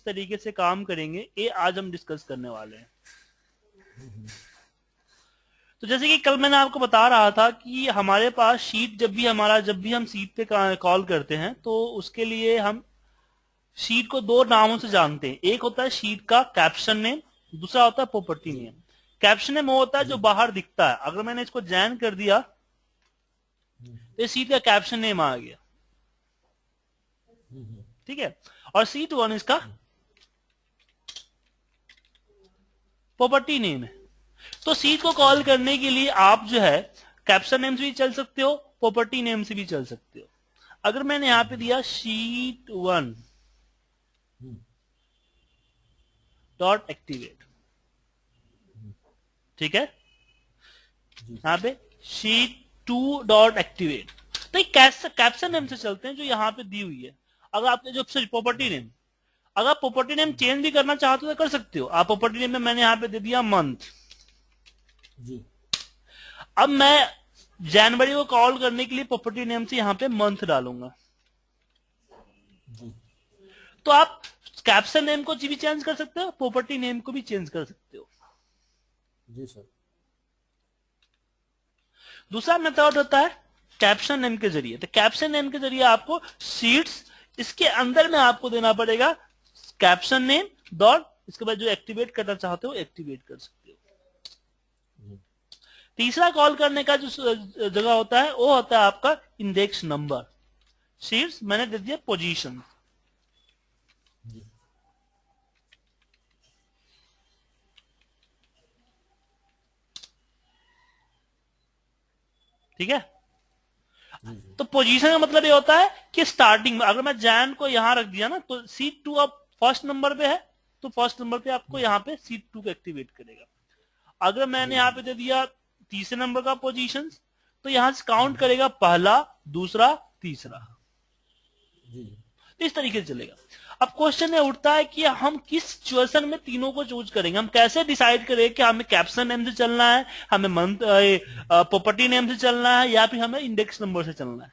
तरीके से काम करेंगे ये आज हम डिस्कस करने वाले हैं। तो जैसे कि कल मैंने आपको बता रहा था कि हमारे पास शीट जब भी हम शीट पे कॉल करते हैं तो उसके लिए हम शीट को दो नामों से जानते हैं। एक होता है शीट का कैप्शन नेम, दूसरा होता है प्रॉपर्टी नेम। कैप्शन नेम वो होता है जो बाहर दिखता है। अगर मैंने इसको जैन कर दिया तो शीट का कैप्शन नेम आ गया, ठीक है। और शीट वन इसका प्रॉपर्टी नेम है। तो शीट को कॉल करने के लिए आप जो है कैप्शन नेम से भी चल सकते हो, प्रॉपर्टी नेम से भी चल सकते हो। अगर मैंने यहां पे दिया शीट वन डॉट एक्टिवेट, ठीक है, यहां पे शीट टू डॉट एक्टिवेट, तो कैप्शन नेम से चलते हैं जो यहां पे दी हुई है। अगर आपने जो प्रॉपर्टी नेम, अगर प्रॉपर्टी नेम चेंज भी करना चाहते हो तो कर सकते हो आप। प्रॉपर्टी नेम में मैंने यहां पे दे दिया मंथ जी। अब मैं जनवरी को कॉल करने के लिए प्रॉपर्टी नेम से यहां पे मंथ डालूंगा जी। तो आप कैप्शन नेम को भी चेंज कर सकते हो, प्रॉपर्टी नेम को भी चेंज कर सकते हो जी सर। दूसरा मेथड होता है कैप्शन नेम के जरिए। तो कैप्शन नेम के जरिए आपको शीट्स इसके अंदर में आपको देना पड़ेगा कैप्शन नेम डॉट, इसके बाद जो एक्टिवेट करना चाहते हो एक्टिवेट कर सकते हो। तीसरा कॉल करने का जो जगह होता है वो होता है आपका इंडेक्स नंबर। शीट्स मैंने दे दिया पोजीशन, ठीक है। तो पोजीशन का मतलब ये होता है कि स्टार्टिंग में अगर मैं जैन को यहां रख दिया ना तो सीट टू अब फर्स्ट नंबर पे है तो फर्स्ट नंबर पे आपको यहां पे सीट टू को एक्टिवेट करेगा। अगर मैंने यहां पे दे दिया तीसरे नंबर का पोजीशन तो यहां से काउंट करेगा पहला, दूसरा, तीसरा, इस तरीके से चलेगा। अब क्वेश्चन ये उठता है कि हम किस सिचुएशन में तीनों को चूज करेंगे। हम कैसे डिसाइड करें कि हमें कैप्शन नेम से चलना है, हमें मंथ प्रॉपर्टी नेम से चलना है, या फिर हमें इंडेक्स नंबर से चलना है।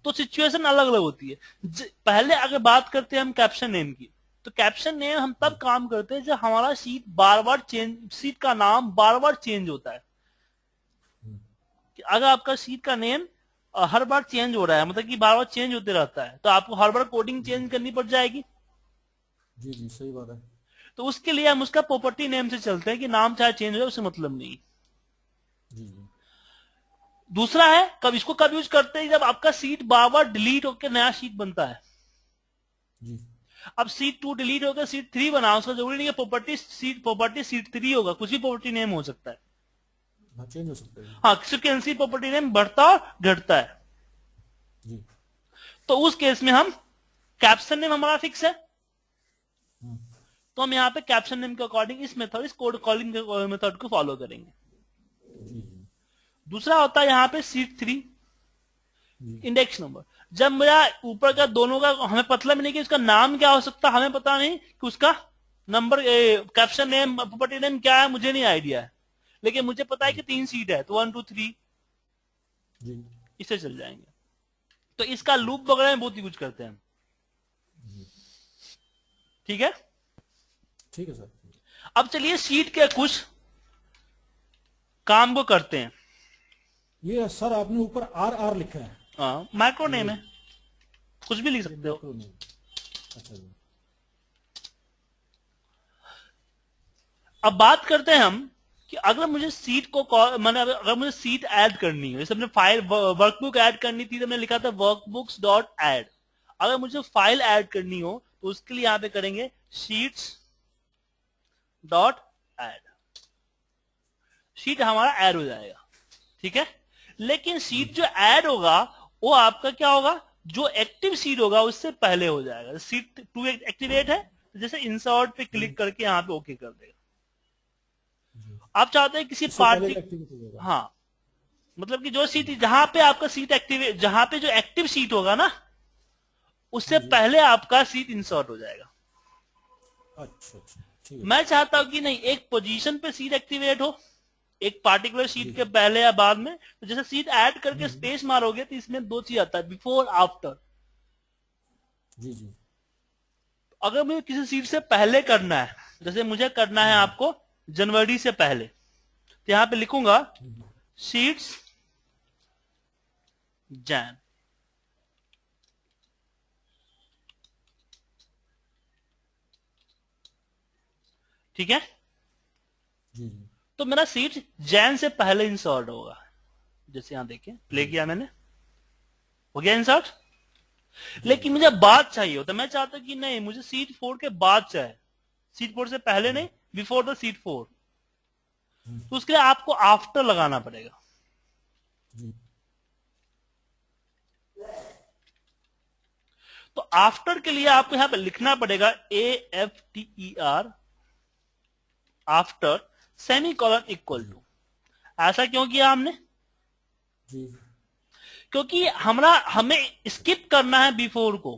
तो सिचुएशन अलग अलग होती है। पहले अगर बात करते हैं हम कैप्शन नेम की, तो कैप्शन नेम हम तब काम करते हैं जब हमारा शीट बार बार चेंज, शीट का नाम बार बार चेंज होता है। अगर आपका शीट का नेम हर बार चेंज हो रहा है, मतलब कि बार बार चेंज होते रहता है, तो आपको हर बार कोडिंग चेंज करनी पड़ जाएगी। जी जी सही बात है। तो उसके लिए हम उसका प्रॉपर्टी नेम से चलते हैं कि नाम चाहे चेंज हो जाए उससे मतलब नहीं। जी जी। दूसरा है कब इसको कब यूज करते हैं, जब आपका सीट बार बार डिलीट होकर नया सीट बनता है। जी। अब सीट टू डिलीट होकर सीट थ्री बना, उसका जरूरी नहीं है प्रॉपर्टी सीट थ्री होगा, कुछ भी प्रॉपर्टी नेम हो सकता है, चेंज हो सकता है। हाँ, क्योंकि प्रॉपर्टी नेम बढ़ता और घटता है जी। तो उस केस में हम कैप्शन नेम हमारा फिक्स है, तो हम यहाँ पे कैप्शन नेम के अकॉर्डिंग इस कोड कॉलिंग मेथड को फॉलो करेंगे जी। दूसरा होता है यहाँ पे सीट थ्री इंडेक्स नंबर। जब मेरा ऊपर का दोनों का हमें मतलब नहीं कि उसका नाम क्या हो सकता, हमें पता नहीं कि उसका number caption name property name क्या है, मुझे नहीं आइडिया है, लेकिन मुझे पता है कि 3 सीट है तो 1 2 3 इससे चल जाएंगे। तो इसका लूप वगैरह में बहुत ही कुछ करते हैं। ठीक है, ठीक है सर। अब चलिए सीट के कुछ काम को करते हैं। ये सर आपने ऊपर आर आर लिखा है। हाँ, माइक्रो नेम है, कुछ भी लिख सकते हो। अच्छा जी। अब बात करते हैं हम कि अगर मुझे सीट को मैंने अगर मुझे सीट ऐड करनी है, जैसे हमने फाइल वर्कबुक ऐड करनी थी तो हमने लिखा था वर्कबुक्स डॉट ऐड। अगर मुझे फाइल ऐड करनी हो तो उसके लिए यहां पे करेंगे शीट्स डॉट ऐड, शीट हमारा ऐड हो जाएगा। ठीक है, लेकिन शीट जो ऐड होगा वो आपका क्या होगा, जो एक्टिव शीट होगा उससे पहले हो जाएगा। शीट टू एक्टिवेट है तो जैसे इंसर्ट पे क्लिक करके यहां पे ओके कर देगा। आप चाहते हैं किसी पार्टी, हाँ, मतलब कि जो सीट जहां पे आपका सीट एक्टिवेट, जहां पे जो एक्टिव सीट होगा ना उससे पहले आपका सीट इंसर्ट हो जाएगा। अच्छा अच्छा, मैं चाहता हूं कि नहीं, एक पोजीशन पे सीट एक्टिवेट हो, एक पार्टिकुलर सीट के पहले या बाद में। तो जैसे सीट ऐड करके स्पेस मारोगे तो इसमें दो चीज आता है, बिफोर आफ्टर। जी जी। अगर मुझे किसी सीट से पहले करना है, जैसे मुझे करना है आपको जनवरी से पहले, तो यहां पे लिखूंगा सीट्स जैन। ठीक है, जी जी तो मेरा सीट जैन से पहले इंसर्ट होगा। जैसे यहां देखिए प्ले किया मैंने, हो गया इंसर्ट। लेकिन मुझे बाद चाहिए होता, मैं चाहता कि नहीं मुझे सीट 4 के बाद चाहिए, सीट 4 से पहले नहीं, बिफोर द सीट 4। तो उसके लिए आपको आफ्टर लगाना पड़ेगा। जी तो आफ्टर के लिए आपको यहां पे लिखना पड़ेगा AFTER, after semicolon equal to. ऐसा क्यों किया हमने? जी क्योंकि हमें स्किप करना है बिफोर को।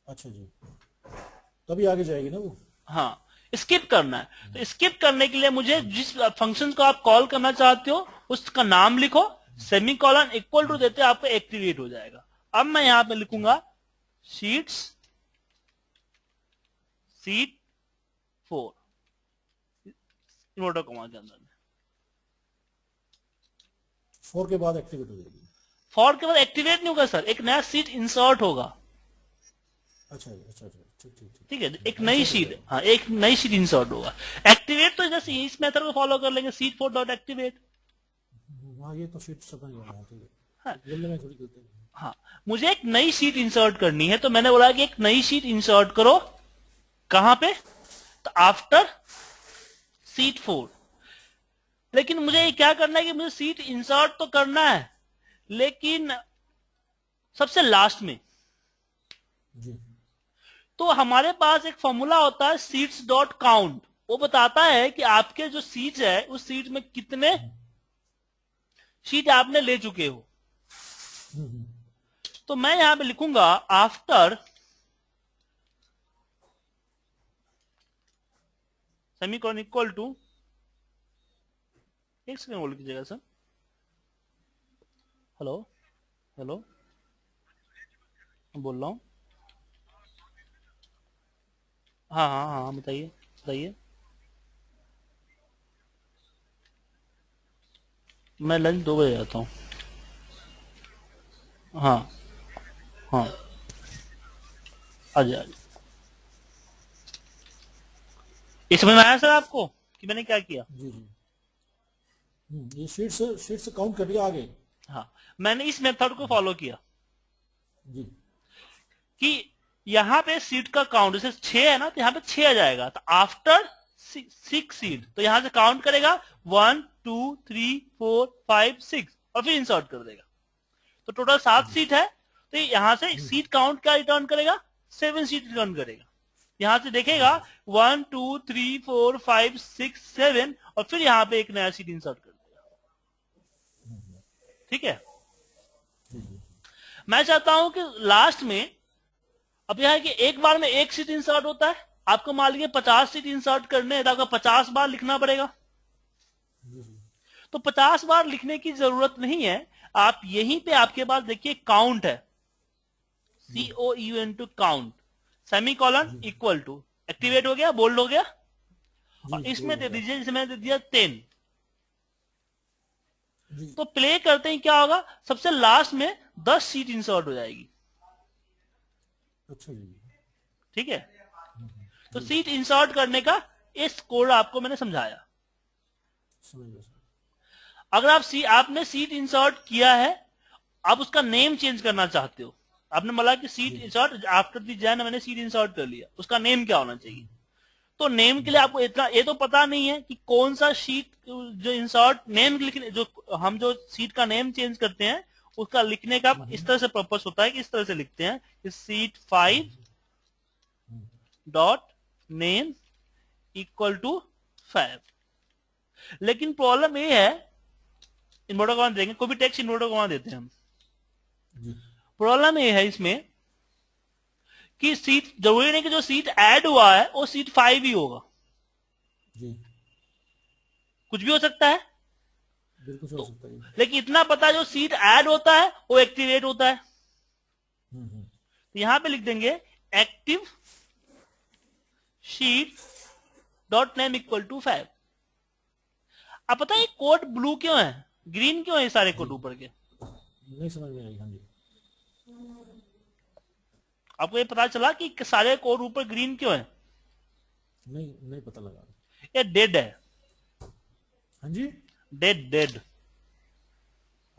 अच्छा जी, तभी आगे जाएगी ना वो। हाँ, स्किप करना है। तो स्किप करने के लिए मुझे जिस फंक्शन को आप कॉल करना चाहते हो उसका नाम लिखो, सेमी कॉलन इक्वल टू देते आपको एक्टिवेट हो जाएगा। अब मैं यहां पे लिखूंगा शीट्स सीट 4 इन्वर्टर कॉमा के अंदर में। 4 के बाद एक्टिवेट हो जाएगी। फॉर के बाद एक्टिवेट नहीं होगा सर, एक नया सीट इंसर्ट होगा। अच्छा जी, अच्छा अच्छा, ठीक ठीक ठीक। ठीक है, एक नई शीट, हाँ एक नई शीट इंसर्ट होगा। एक्टिवेट तो जैसे इस मेथड को फॉलो कर लेंगे, सीट 4 डॉट एक्टिवेट। हाँ ये तो शीट समझ गया मैं, ठीक है। हाँ, जल्दी में थोड़ी करते हैं। हाँ, मुझे एक नई शीट इंसर्ट करनी है, तो मैंने बोला कि एक नई शीट इंसर्ट करो। कहां पे? तो आफ्टर सीट 4। लेकिन मुझे ये क्या करना है कि मुझे सीट इंसर्ट तो करना है, लेकिन सबसे लास्ट में। जी तो हमारे पास एक फॉर्मूला होता है सीट्स डॉट काउंट, वो बताता है कि आपके जो सीट है उस सीट में कितने सीट आपने ले चुके हो। तो मैं यहां पे लिखूंगा आफ्टर सेमीकोलन इक्वल टू, एक सेकंड होल्ड कीजिएगा सर। हेलो हेलो, बोल रहा हूं। हाँ हाँ हाँ, बताइए बताइए। मैं लंच 2 बजे आता हूँ। हाँ हाँ, आ जाए। ये समझ में आया सर आपको कि मैंने क्या किया? जी जी। ये शीट से काउंट कर लिया आगे। हाँ, मैंने इस मेथड को फॉलो किया जी कि यहां पे सीट का काउंट जैसे 6 है ना, तो यहां पे 6 आ जाएगा। तो आफ्टर 6 सीट, तो यहां से काउंट करेगा 1 2 3 4 5 6 और फिर इंसर्ट कर देगा। तो टोटल 7 सीट है, तो यहां से सीट काउंट क्या रिटर्न करेगा? 7 सीट रिटर्न करेगा। यहां से देखेगा 1 2 3 4 5 6 7 और फिर यहां पे एक नया सीट इंसर्ट कर देगा। ठीक है, मैं चाहता हूं कि लास्ट में, अब यह है कि एक बार में एक सीट इंसर्ट होता है, आपको मान लीजिए 50 सीट इंसर्ट करने हैं तो आपको 50 बार लिखना पड़ेगा। तो 50 बार लिखने की जरूरत नहीं है, आप यहीं पे आपके पास देखिए काउंट है, COUNT count, semicolon equal to, activate हो गया, बोल्ड हो गया। और जी इसमें बोल दे रहा दीजिए, इसमें दे दिया 10। जी। तो प्ले करते ही क्या होगा, सबसे लास्ट में 10 सीट इंसर्ट हो जाएगी। अच्छा जी, ठीक है, तो सीट इंसर्ट करने का इस कोड आपको मैंने समझाया। समझ गया सर। अगर आपने सीट इंसर्ट किया है, आप उसका नेम चेंज करना चाहते हो, आपने बोला कि seat insert after the Jain, मैंने सीट इंसर्ट कर लिया, उसका नेम क्या होना चाहिए? तो नेम के लिए आपको इतना ये तो पता नहीं है कि कौन सा सीट जो इंसर्ट नेम लिखने, जो हम जो सीट का नेम चेंज करते हैं उसका लिखने का इस तरह से पर्पस होता है कि इस तरह से लिखते हैं कि sheet 5 dot name equal to 5। लेकिन प्रॉब्लम ये है, इन्वर्टर कॉमा देंगे, कोई भी टेक्स्ट इन्वर्टर कॉमा देते हैं हम। जी प्रॉब्लम ये है इसमें कि सीट, जरूरी नहीं कि जो सीट ऐड हुआ है वो सीट 5 ही होगा, जी, कुछ भी हो सकता है। बिल्कुल हो सकता है। लेकिन इतना पता है जो सीट ऐड होता है वो एक्टिवेट होता है। तो यहां पे लिख देंगे active sheet dot name equal to 5। अब पता है कोड ब्लू क्यों है, ग्रीन क्यों है ये सारे कोड ऊपर के? नहीं समझ में आई। हाँ जी, आपको ये पता चला कि सारे कोड ऊपर ग्रीन क्यों है? नहीं नहीं पता लगा। ये डेड है। हाँ जी, डेड डेड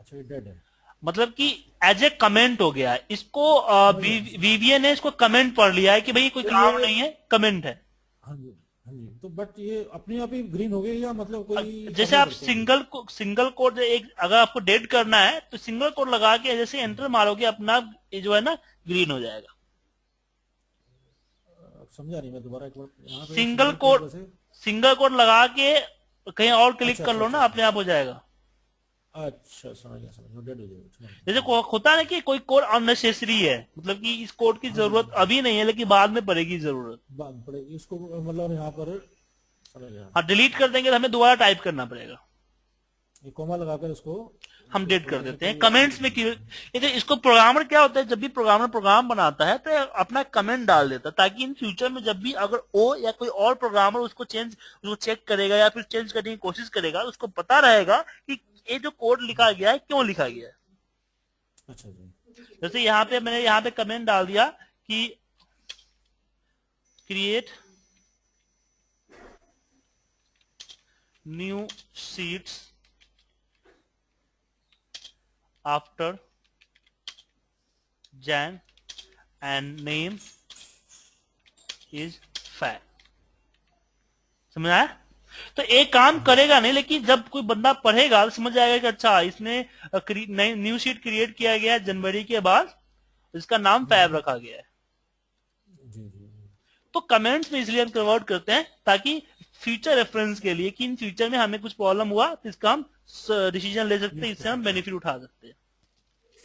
अच्छा ये डेड है। मतलब कि एज ए कमेंट हो गया है इसको। वीवीए ने इसको कमेंट पढ़ लिया है कि भाई कोई तो काम ये नहीं है, कमेंट है। हाँ जी, हाँ जी, तो बट ये अपने आप ही ग्रीन हो गए या मतलब कोई जैसे करना आप पड़ता है? सिंगल कोड, एक अगर आपको डेड करना है तो सिंगल कोड लगा के जैसे एंटर मारोगे अपना ये जो है ना ग्रीन हो जाएगा। समझा नहीं मैं, दोबारा एक बार यहाँ पे सिंगल कोड कोड, वैसे। सिंगल कोड लगा के कहीं और क्लिक अच्छा कर अच्छा लो ना, अच्छा अपने आप हो जाएगा। अच्छा, समझ गया समझ गया, डेड हो जाएगा, समझ जैसे गया। होता है ना कि कोई कोड अननेसेसरी है, मतलब कि इस कोड की हाँ जी, जरूरत अभी नहीं है लेकिन बाद में पड़ेगी जरूरत। बात पड़ेगी इसको, मतलब यहाँ पर समझ गया। हाँ, डिलीट कर देंगे तो हमें दोबारा टाइप करना पड़ेगा। ये कोमा लगाकर इसको हम डेट कर जैसे देते हैं कोई कमेंट्स में इसको प्रोग्रामर क्या होता है, जब भी प्रोग्रामर प्रोग्राम बनाता है तो अपना कमेंट डाल देता है ताकि इन फ्यूचर में जब भी अगर ओ या कोई और प्रोग्रामर उसको चेक करेगा या फिर चेंज करने की कोशिश करेगा, उसको पता रहेगा कि ये जो कोड लिखा गया है क्यों लिखा गया है। अच्छा जी, जैसे यहाँ पे मैंने यहाँ पे कमेंट डाल दिया कि create new seats after Jan and name is Fat। समझ आया? तो एक काम करेगा नहीं, लेकिन जब कोई बंदा पढ़ेगा तो समझ जाएगा कि अच्छा इसने न्यू शीट क्रिएट किया गया है जनवरी के बाद, इसका नाम फैब रखा गया है। जी जी। तो कमेंट्स में इसलिए हम कन्वर्ट करते हैं ताकि फ्यूचर रेफरेंस के लिए कि इन फ्यूचर में हमें कुछ प्रॉब्लम हुआ तो इसका हम डिसीजन ले सकते हैं, इससे हम बेनिफिट उठा सकते हैं।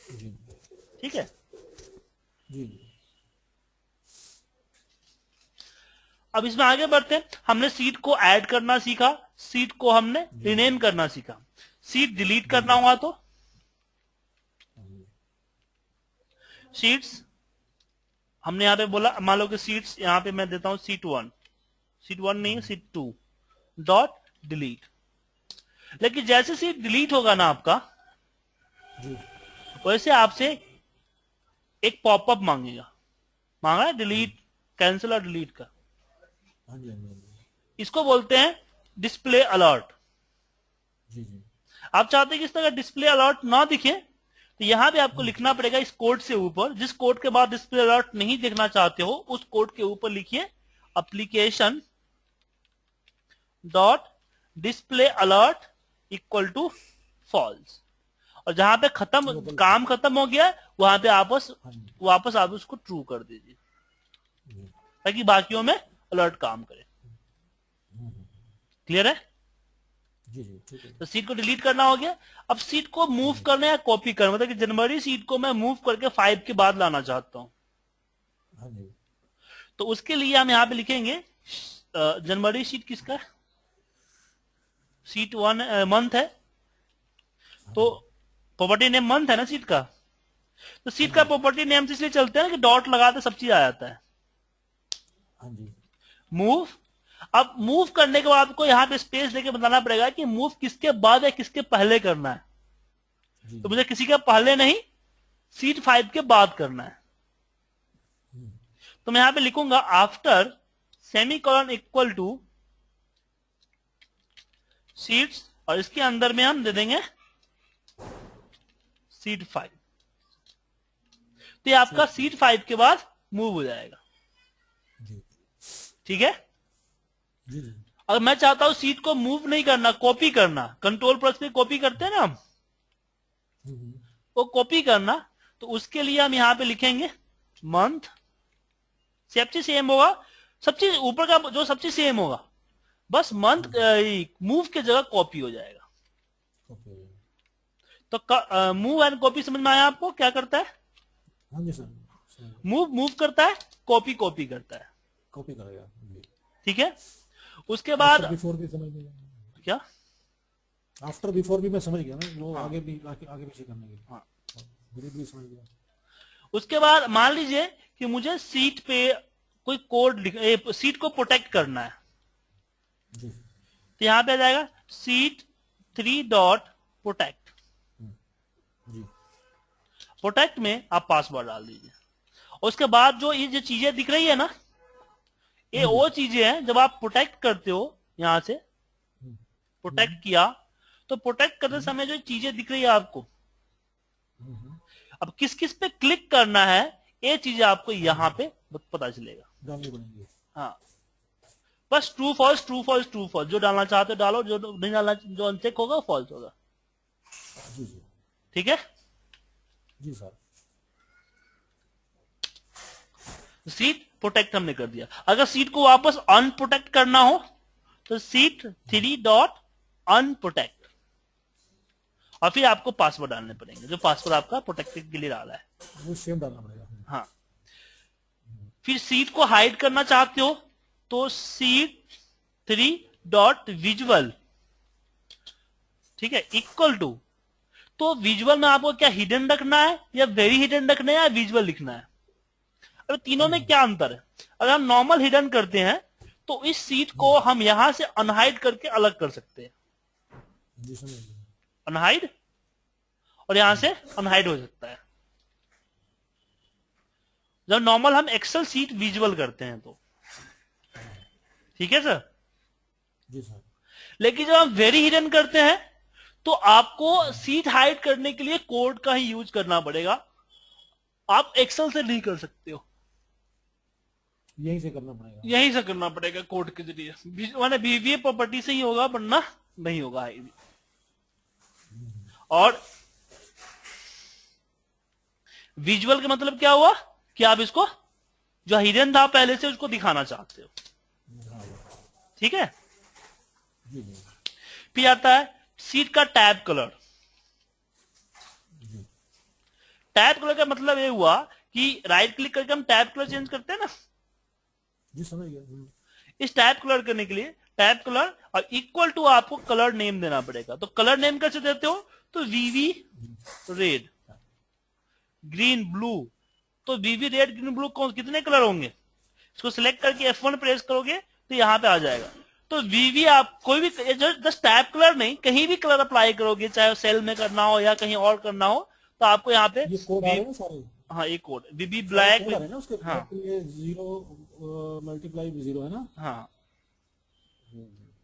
जी ठीक है, जी। अब इसमें आगे बढ़ते हैं। हमने सीट को ऐड करना सीखा, सीट को हमने रिनेम करना सीखा। सीट डिलीट करना हुआ तो सीट्स हमने यहां पे बोला, मान लो कि सीट्स यहां पे मैं देता हूं सीट 1, सीट 1 नहीं सीट 2 डॉट डिलीट। लेकिन जैसे सीट डिलीट होगा ना आपका, जी वैसे आपसे एक पॉपअप मांगेगा, मांगा है डिलीट, कैंसिल और डिलीट का। हाँ जी, हाँ जी, हाँ जी, इसको बोलते हैं डिस्प्ले अलर्ट। जी जी। आप चाहते हैं कि इस तरह डिस्प्ले अलर्ट ना दिखे तो यहां पे आपको लिखना पड़ेगा इस कोड से ऊपर, जिस कोड के बाद डिस्प्ले अलर्ट नहीं देखना चाहते हो उस कोड के ऊपर लिखिए application dot display alert equal to false. और जहां पे काम खत्म हो गया वहां पे वापस आप उसको ट्रू कर दीजिए ताकि बाकियों में अलर्ट काम करे। क्लियर है? जी जी, ठीक है। तो सीट को डिलीट करना हो गया। अब सीट को मूव करना या कॉपी करना, मतलब कि जनवरी सीट को मैं मूव करके 5 के बाद लाना चाहता हूं, हाँ जी, तो उसके लिए हम यहां पे लिखेंगे जनवरी सीट किसका है, सीट 1 मंथ है, तो प्रॉपर्टी नेम मंथ है ना सीट का, तो सीट का प्रॉपर्टी नेम से इसलिए चलते हैं ना कि डॉट लगाते सब चीज आ जाता है। हाँ जी, मूव, अब मूव करने के बाद आपको यहां पे स्पेस देके बताना पड़ेगा कि मूव किसके बाद या किसके पहले करना है। जी तो मुझे किसी के पहले नहीं, सीट 5 के बाद करना है। तो मैं यहां पे लिखूंगा after semicolon equal two seats, और इसके अंदर में हम दे देंगे सीट 5। तो ये आपका सीट 5 के बाद मूव हो जाएगा। जी ठीक है? जी जी। अगर मैं चाहता हूं सीट को मूव नहीं करना, कॉपी करना, कंट्रोल प्लस पे कॉपी करते हैं ना हम, वो कॉपी करना, तो उसके लिए हम यहां पे लिखेंगे मंथ, सब चीज सेम होगा, सब चीज ऊपर का जो सब चीज सेम होगा, बस मंथ मूव की जगह कॉपी हो जाएगा। तो मूव एंड कॉपी समझ में आया आपको क्या करता है? हाँ जी सर, मूव करता है, कॉपी कॉपी करता है। कॉपी करेगा जी। ठीक है? उसके बाद बिफोर भी समझ गया क्या, आफ्टर बिफोर भी मैं समझ गया ना, वो हाँ। आगे भी पीछे करने के। हाँ। डिलीट भी समझ गया। उसके बाद मान लीजिए कि मुझे सीट पे कोई कोड सीट को प्रोटेक्ट करना है, जी तो यहां पे आ जाएगा सीट 3 डॉट प्रोटेक्ट। जी प्रोटेक्ट में आप पासवर्ड डाल दीजिए। उसके बाद जो ये जो चीजें दिख रही है ना, ये हाँ जी वो चीजें हैं जब आप प्रोटेक्ट करते हो, यहां से हम्म, प्रोटेक्ट किया, तो प्रोटेक्ट करते समय जो चीजें दिख रही है आपको, हम्म, अब किस किस पे क्लिक करना है, ये चीजें आपको यहां पे पता चलेगा। डालनी पड़ेंगी। हाँ, बस true false true false true false, जो डालना चाहते हो डालो, जो नहीं डालना, जो अनचेक होगा फॉल्स होगा। जी जी ठीक है, जी सर। सीट प्रोटेक्ट हमने कर दिया। अगर सीट को वापस अनप्रोटेक्ट करना हो तो सीट 3 डॉट अनप्रोटेक्ट, और फिर आपको पासवर्ड डालने पड़ेंगे, जो पासवर्ड आपका प्रोटेक्टेड के लिए डाला है। वो सेम डालना पड़ेगा। हाँ, फिर सीट को हाइड करना चाहते हो तो सीट 3 डॉट विजुअल, ठीक है, इक्वल टू, तो विजुअल में आपको क्या हिडन रखना है या वेरी हिडन रखना है या विजुअल लिखना है। अब तीनों में क्या अंतर है। अगर हम नॉर्मल हिडन करते हैं तो इस सीट को हम यहां से अनहाइड करके अलग कर सकते हैं, जी समझ गया। अनहाइड, और यहां से अनहाइड हो सकता है। जब नॉर्मल हम एक्सेल सीट विजुअल करते हैं तो, ठीक है सर। जी सर। लेकिन जब हम वेरी हिडन करते हैं तो आपको सीट हाइड करने के लिए कोड का ही यूज करना पड़ेगा, आप एक्सेल से नहीं कर सकते हो, यहीं से करना पड़ेगा। यहीं से करना पड़ेगा कोड के जरिए, माने बीवीए प्रॉपर्टी से ही होगा, वरना नहीं होगा। और विजुअल का मतलब क्या हुआ कि आप इसको जो हिडन था पहले से उसको दिखाना चाहते हो, हाँ ठीक है। जी जी फिर आता है सीट का टैब कलर। जी टैब कलर का मतलब ये हुआ कि राइट क्लिक करके हम टैब कलर चेंज करते हैं ना, जी समझ गया। इस टैब कलर करने के लिए टैब कलर और इक्वल टू आपको कलर नेम देना पड़ेगा। तो कलर नेम कैसे देते हो, तो वीवी रेड ग्रीन ब्लू, तो वीवी रेड ग्रीन ब्लू कौन कितने कलर होंगे, इसको सिलेक्ट करके F1 प्रेस करोगे तो यहां पे आ जाएगा। तो वीवी आप कोई भी जस्ट टैब कलर नहीं, कहीं भी कलर अप्लाई करोगे, चाहे सेल में करना हो या कहीं और करना हो, तो आपको यहाँ पे ये कोड आ रहे हैं सारे, हाँ एक कोड वीवी सारे ब्लैक कोड आ रहे हैं ना उसके। हाँ ये 0 मल्टीप्लाई 0 है ना। हाँ।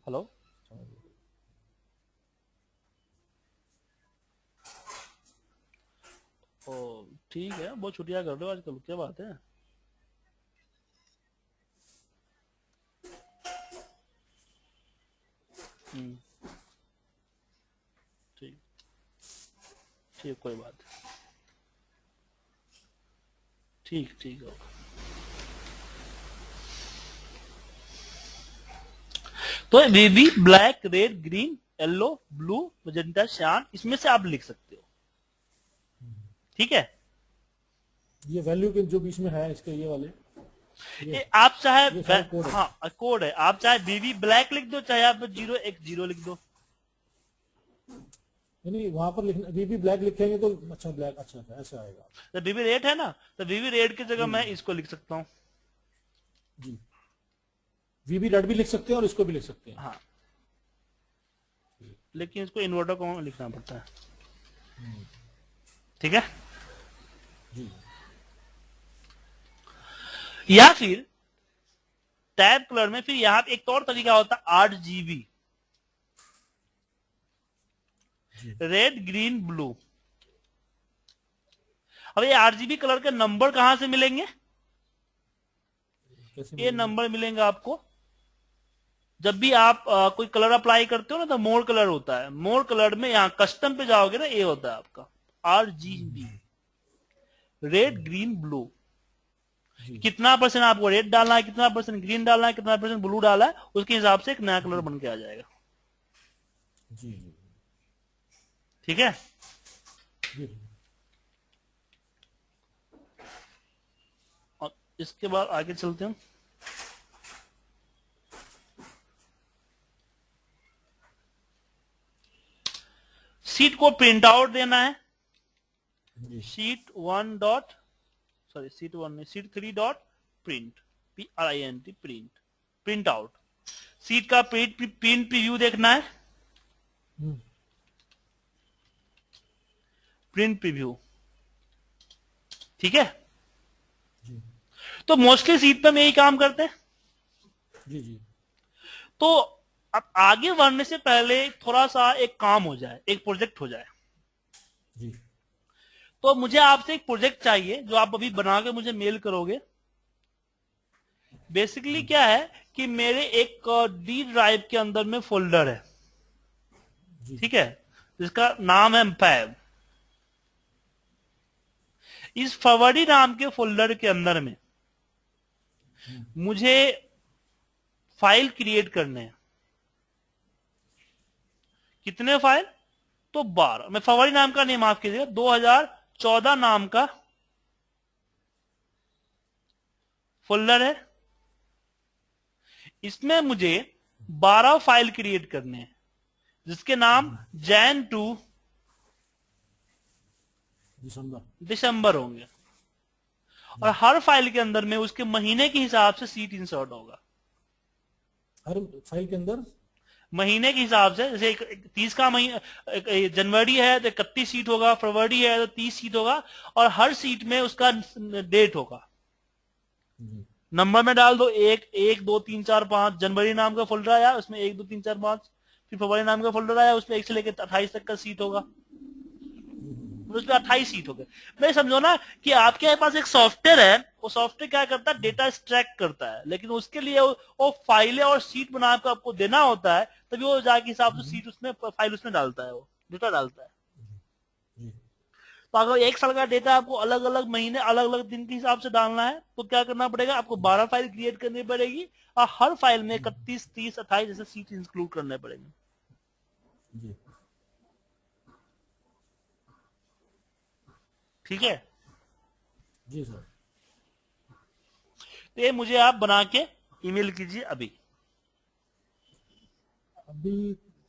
हेलो, ओ ठीक है, बहुत छुट्टियां कर रहे हो आजकल, क्या बात है। ठीक, ठीक कोई बात नहीं। ठीक ठीक है। तो baby black red green yellow blue magenta शान, इसमें से आप लिख सकते हो, ठीक है। ये वैल्यू के जो बीच में है इसके ये वाले, ये आप चाहे ये सारे कोड है। हाँ कोड है, आप चाहे बेबी ब्लैक लिख दो, चाहे आप 0x0 लिख दो। नहीं वहां पर लिखना बीबी ब्लैक लिखेंगे तो अच्छा ब्लैक अच्छा है, ऐसे आएगा। तो बेबी रेड है ना, तो बेबी रेड की जगह मैं इसको लिख सकता हूँ। जी वीबी रेड भी लिख सकते हैं और इसको भी लिख सकते हैं। हाँ, लेकिन इसको इन्वर्टर को लिखना पड़ता है, ठीक है। जी या फिर टैब कलर में फिर यहां पे एक और तरीका होता है, 8 GB रेड ग्रीन ब्लू। अब ये 8 GB कलर के नंबर कहां से मिलेंगे, ये नंबर मिलेंगे आपको जब भी आप कोई कलर अप्लाई करते हो ना, तो मोर कलर होता है, मोर कलर में यहां कस्टम पे जाओगे ना, ये होता है आपका RGB रेड ग्रीन ब्लू। कितना परसेंट आपको रेड डालना है, कितना परसेंट ग्रीन डालना है, कितना परसेंट ब्लू डालना है, उसके हिसाब से एक नया कलर बन के आ जाएगा। जी जी ठीक है। जी और इसके बाद आगे चलते हैं। सीट को प्रिंट आउट देना है, शीट 1 डॉट सॉरी सीट 1 नहीं, seat 3 dot print, PRINT, print out. Seat का प्रिंट प्रीव्यू देखना है, हम्म, प्रिंट प्रीव्यू, ठीक है। जी तो मोस्टली सीट पे हम यही काम करते हैं। जी जी तो अब आगे बढ़ने से पहले थोड़ा सा एक काम हो जाए, एक प्रोजेक्ट हो जाए। जी तो मुझे आपसे एक प्रोजेक्ट चाहिए जो आप अभी बना के मुझे मेल करोगे। बेसिकली क्या है कि मेरे एक डी ड्राइव के अंदर में फोल्डर है, जी ठीक है, जिसका नाम है फैब। इस फरवरी नाम के फोल्डर के अंदर में मुझे फाइल क्रिएट करने हैं। कितने फाइल? तो 12। मैं फरवरी नाम का नहीं, माफ कीजिएगा, 2014 नाम का फोल्डर है। इसमें मुझे 12 फाइल क्रिएट करने हैं, जिसके नाम जैन टू दिसंबर होंगे। और हर फाइल के अंदर में उसके महीने के हिसाब से सीट इंसर्ट होगा। हर फाइल के अंदर महीने के हिसाब से, जैसे 30 का महीना, जनवरी है तो 31 सीट होगा, फरवरी है तो 30 सीट होगा, और हर सीट में उसका डेट होगा। जी नंबर में डाल दो, 1 1 2 3 4 5। जनवरी नाम का फोल्डर आया, उसमें 1 2 3 4 5। फिर फरवरी नाम का फोल्डर आया, उसमें 1 से लेकर 28 तक का सीट होगा, उसमें 28 सीट हो गए। मैं समझो ना कि आपके पास एक सॉफ्टवेयर है, वो सॉफ्टवेयर क्या करता है, डेटा एक्सट्रैक्ट करता है, लेकिन उसके लिए वो फाइलें और सीट बनाकर आपको देना होता है, तभी वो जाके हिसाब से सीट उसमें, फाइल उसमें डालता है, वो डेटा डालता है। जी तो अगर 1 साल का डेटा आपको अलग अलग महीने, अलग अलग दिन के हिसाब से डालना है, तो क्या करना पड़ेगा, आपको 12 फाइल क्रिएट करनी पड़ेगी, और हर फाइल में 31 30 28 जैसे सीट इंक्लूड करने पड़ेंगे। जी ठीक है, जी सर। तो ये मुझे आप बना के ईमेल कीजिए अभी। अभी